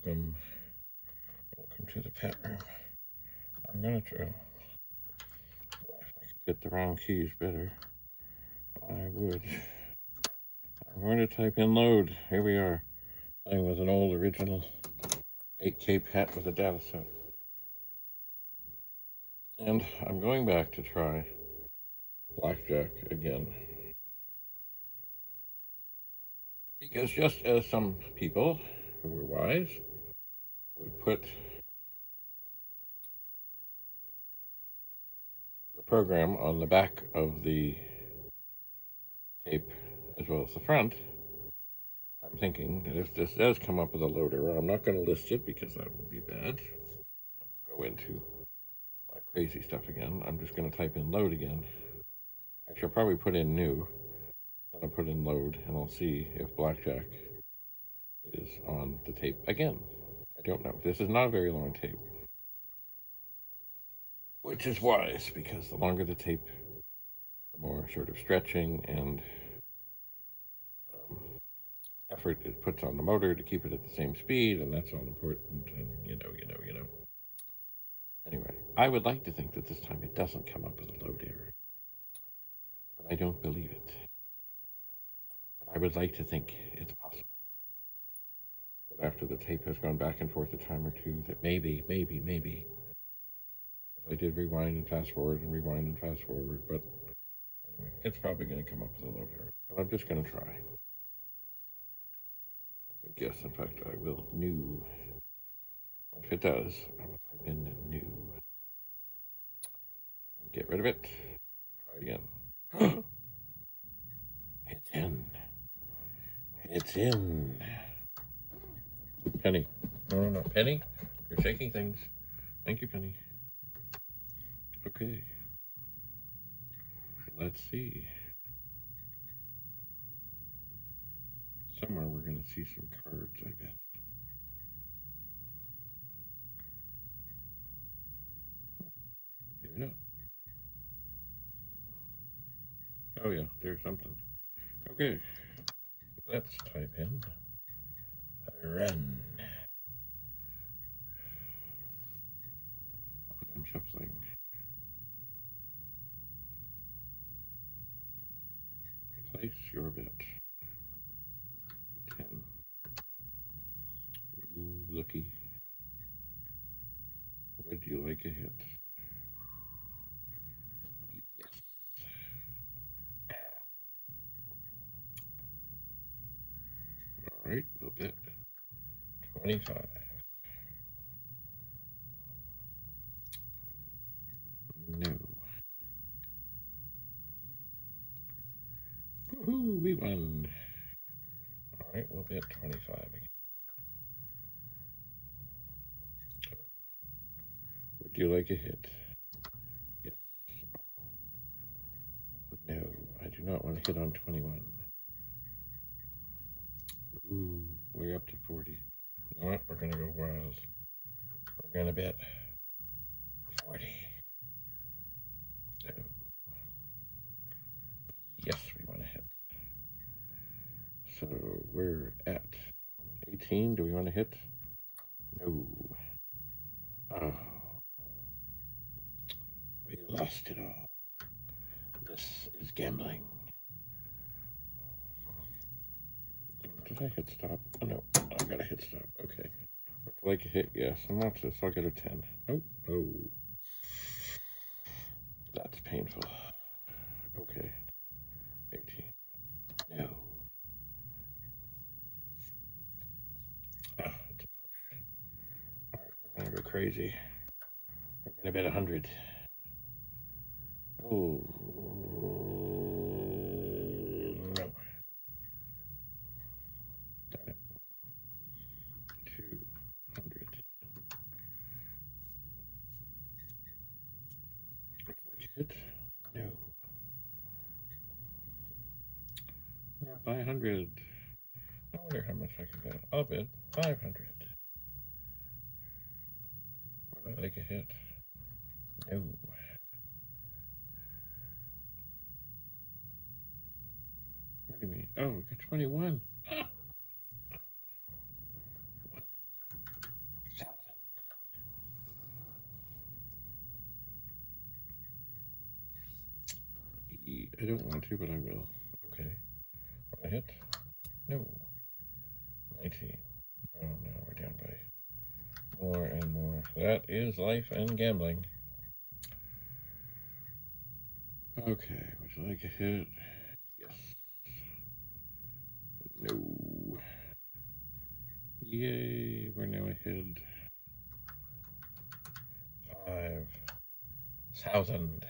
Welcome to the pet room. I'm gonna try. If I could hit the wrong keys better, I would. I'm going to type in load. Here we are, playing with an old original 8K PET with a Datasette. And I'm going back to try blackjack again. Because just as some people who were wise would put the program on the back of the tape as well as the front, I'm thinking that if this does come up with a loader, I'm not going to list it because that will be bad. I'll go into like crazy stuff again. I'm just going to type in load again. Actually, I'll probably put in new. Then I'll put in load and I'll see if blackjack is on the tape again. I don't know. This is not a very long tape, which is wise because the longer the tape, the more sort of stretching and effort it puts on the motor to keep it at the same speed, and that's all important, and you know. Anyway, I would like to think that this time it doesn't come up with a load error, but I don't believe it. But I would like to think it's possible that after the tape has gone back and forth a time or two, that maybe, if I did rewind and fast forward, but anyway, it's probably going to come up with a load error, but I'm just going to try. Yes, in fact, I will new. If it does, I will type in new. Get rid of it. Try again. It's in. It's in. Penny. No. Penny, you're shaking things. Thank you, Penny. Okay. Let's see. Somewhere we're going to see some cards, I bet. Here we go. Oh, yeah, there's something. Okay. Let's type in run. I'm shuffling. Place your bet. 10. Ooh, lucky. Would you like a hit? Yes. All right, we'll bet 25. No. Woohoo, we won. All right, we'll bet 25 again. Would you like a hit? Yes. No, I do not want to hit on 21. Ooh, we're up to 40. You know what? We're going to go wild. We're going to bet 40. No. Yes, we want to hit. So we're at 18. Do we want to hit? No. Oh. We lost it all. This is gambling. Did I hit stop? Oh, no. I got to hit stop. Okay. Would you like a hit? Yes. And watch this. I'll get a 10. Oh. That's painful. Okay. 18. No. Oh, it's a push. All right. We're going to go crazy. We're going to bet 100. Oh. No. Darn it. 200. Hit? No. We're at 500. I wonder how much I can bet. I'll bet 500. Would I like a hit? No. What do you mean? Oh, we got 21. I don't want to, but I will. Okay. Want to hit? No. 19. Oh no, we're down by more and more. That is life and gambling. Okay, would you like a hit? Yes. No. Yay, we're now ahead. 5,000.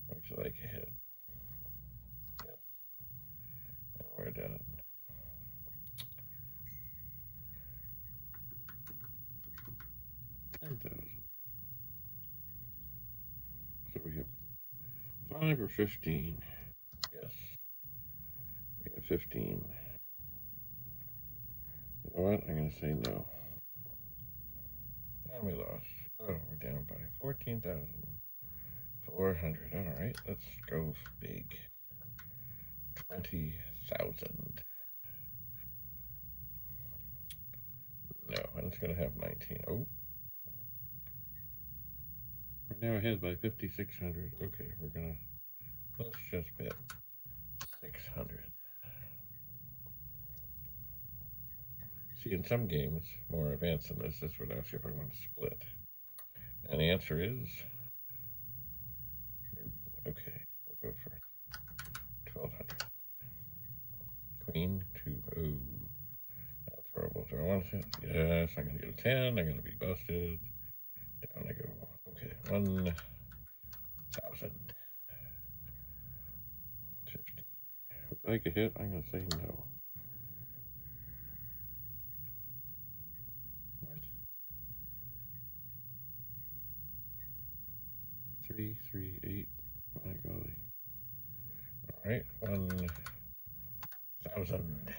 Would you like a hit? Yes. And we're done. 10,000. So we have 5 or 15. Yes. We have 15. You know what? I'm going to say no. And we lost. Oh, we're down by 14,400. All right, let's go big. 20,000. No, and it's going to have 19. Oh. We're now ahead by 5,600. Okay, let's just bet 600. See, in some games, more advanced than this would ask you if I want to split. And the answer is, okay, we'll go for 1,200. Queen, 2, oh, that's horrible. So I want to, yes, I'm going to get a 10, I'm going to be busted. Down I go. Okay, 1,000. 50. If I get hit, I'm going to say no. What? 3, 3, 8. My golly. All right, 1,000.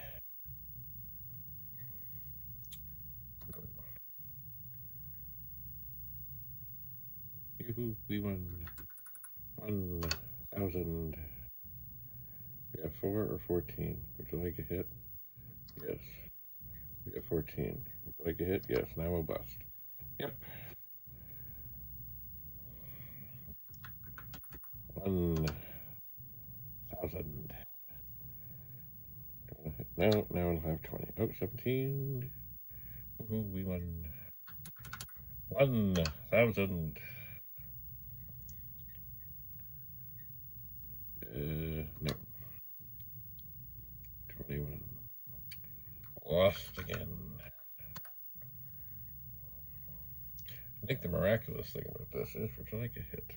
Yoo-hoo, we won. 1,000. We have 4 or 14. Would you like a hit? Yes. We have 14. Would you like a hit? Yes. Now we'll bust. Yep. 1,000. No, now we'll have 20. Oh, 17. Woohoo, we won. 1,000. No. 21. Lost again. I think the miraculous thing about this is, would you like a hit?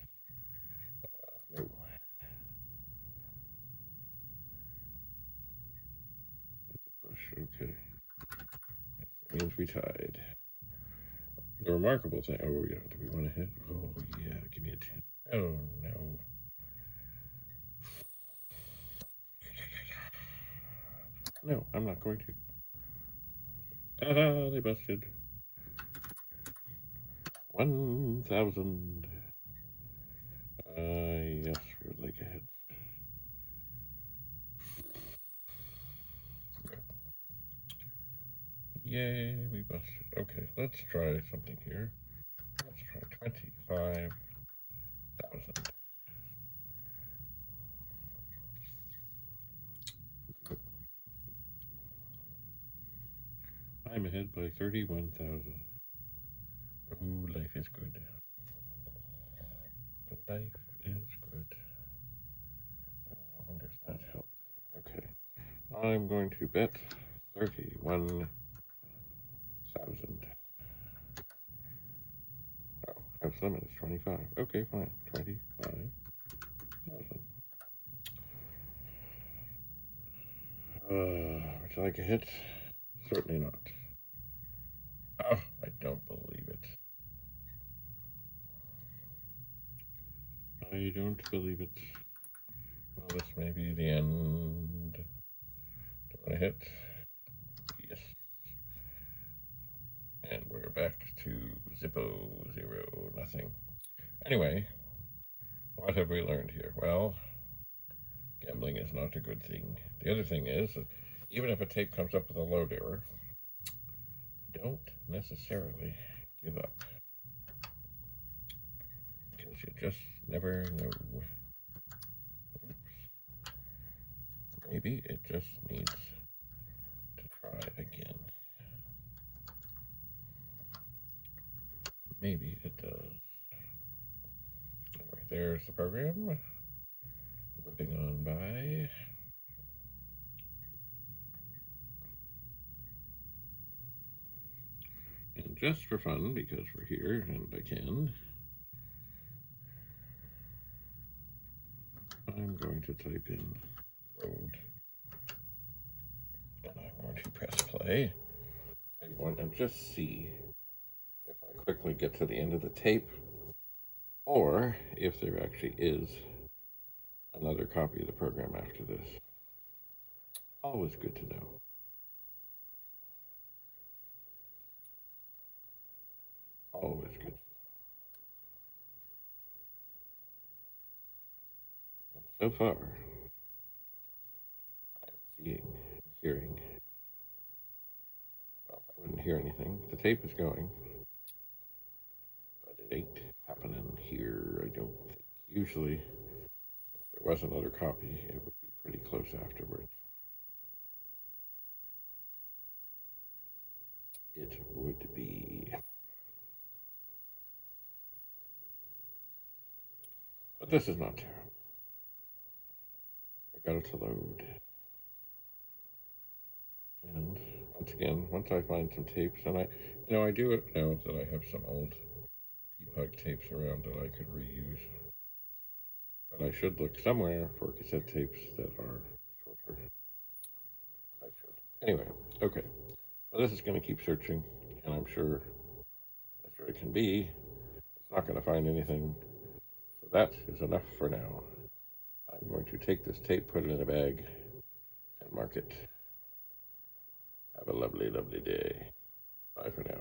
No. That's a push, okay. That means we tied. The remarkable thing, oh yeah, do we want to hit? Oh yeah, give me a 10. Oh no. No, I'm not going to. Ah, they busted. 1,000. Yes, we would like a hit. Yay, we busted. Okay, let's try something here. Let's try 25,000. I'm ahead by 31,000. Ooh, life is good. Life is good. I wonder if that helps. Okay. I'm going to bet 31,000. Oh, house limit is 25. Okay, fine. 25,000. Would you like a hit? Certainly not. Oh, I don't believe it. I don't believe it. Well, this may be the end. Do you want to hit? Yes. And we're back to Zippo, 0, nothing. Anyway, what have we learned here? Well, gambling is not a good thing. The other thing is that even if a tape comes up with a load error, don't necessarily give up, because you just never know. Maybe it just needs to try again. Maybe it does. Anyway, there's the program. Whipping on by. And just for fun, because we're here and I can, I'm going to type in road. And I'm going to press play. I want to just see if I quickly get to the end of the tape, or if there actually is another copy of the program after this. Always good to know. Always good. And so far, I am seeing, hearing. Well, I wouldn't hear anything. The tape is going, but it ain't happening here, I don't think. Usually, if there was another copy, it would be pretty close afterwards. It would be. But this is not terrible. I got it to load. And once again, once I find some tapes, and I do know that I have some old POKER tapes around that I could reuse. But I should look somewhere for cassette tapes that are shorter. I should. Anyway, okay. Well, this is going to keep searching, and I'm sure, as sure it can be, it's not going to find anything. So that is enough for now. I'm going to take this tape, put it in a bag, and mark it. Have a lovely, lovely day. Bye for now.